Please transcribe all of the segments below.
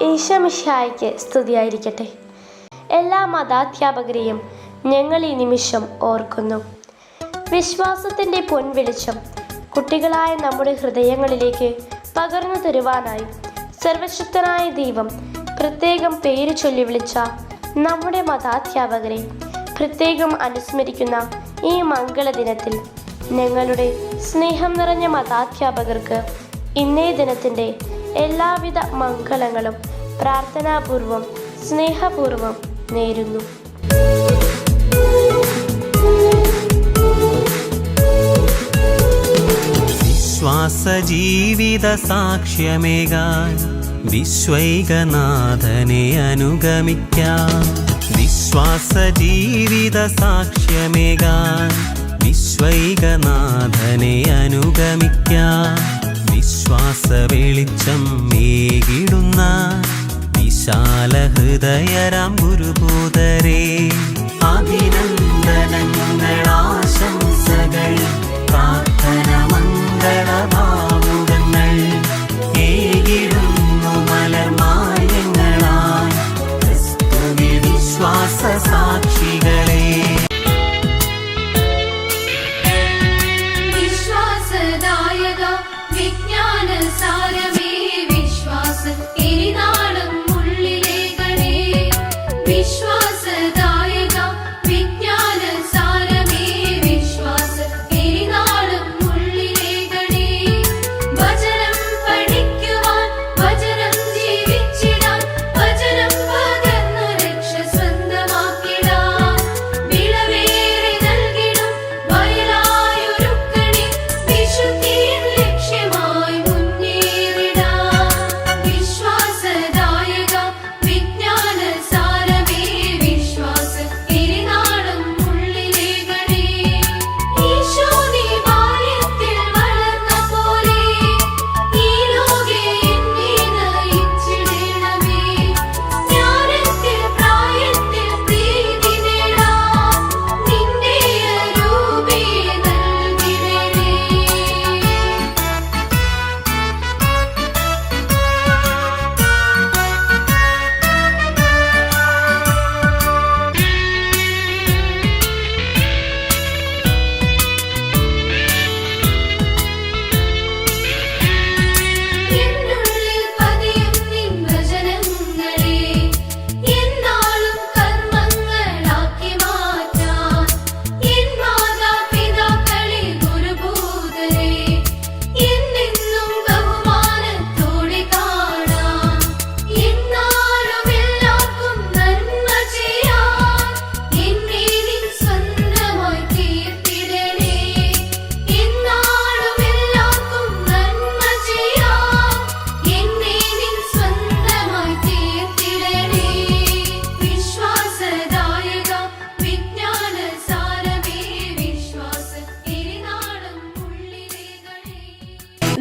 ഈശോമിശിഹായ്ക്ക് സ്തുതിയായിരിക്കട്ടെ. എല്ലാ മതാധ്യാപകരെയും ഞങ്ങൾ ഈ നിമിഷം ഓർക്കുന്നു. വിശ്വാസത്തിൻ്റെ പൊൻവെളിച്ചം കുട്ടികളായ നമ്മുടെ ഹൃദയങ്ങളിലേക്ക് പകർന്നു തരുവാനായി സർവശക്തനായ ദൈവം പ്രത്യേകം പേര് ചൊല്ലി വിളിച്ച നമ്മുടെ മതാധ്യാപകരെ പ്രത്യേകം അനുസ്മരിക്കുന്ന ഈ മംഗളദിനത്തിൽ ഞങ്ങളുടെ സ്നേഹം നിറഞ്ഞ മതാധ്യാപകർക്ക് ഇന്നേ ദിനത്തിൻ്റെ എല്ലാവിധ മംഗളങ്ങളും പ്രാർത്ഥനാപൂർവം സ്നേഹപൂർവം നേരുന്നു. വിശ്വാസജീവിത സാക്ഷ്യമേകാൻ വിശ്വൈകനാഥനെ അനുഗമിക്കാം. വിശ്വാസജീവിത സാക്ഷ്യമേകാൻ വിശ്വൈകനാഥനെ അനുഗമിക്കാം. വിശ്വാസ വെളിച്ചം മേകിടുന്ന വിശാല ഹൃദയരാം ഗുരുബോധരേ, അഭിനന്ദനങ്ങൾ ആശംസകൾ പ്രാർത്ഥന മംഗളഭാവുകങ്ങൾ ഏകിടുന്നു മലർമായങ്ങളായി ക്രിസ്തുവിൽ വിശ്വാസ സാക്ഷികളെ. വിജ്ഞാന സാരമേ വിശ്വാസ എരിനാളം ഉള്ളിലേകളേ. വിശ്വാസദായക വിജ്ഞാന സാരമേ വിശ്വാസ എരിനാളം ഉള്ളിലേകളേ. വചനം പഠിക്കുവാൻ വചനം ജീവിച്ചിടാൻ വചനം പകർന്നു രക്ഷ സ്വന്തമാക്കിടാൻ. വിളവേറെ നൽകിടും വയലായൊരുക്കണി വിശുദ്ധി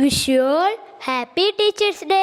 Wish you all happy Teachers Day.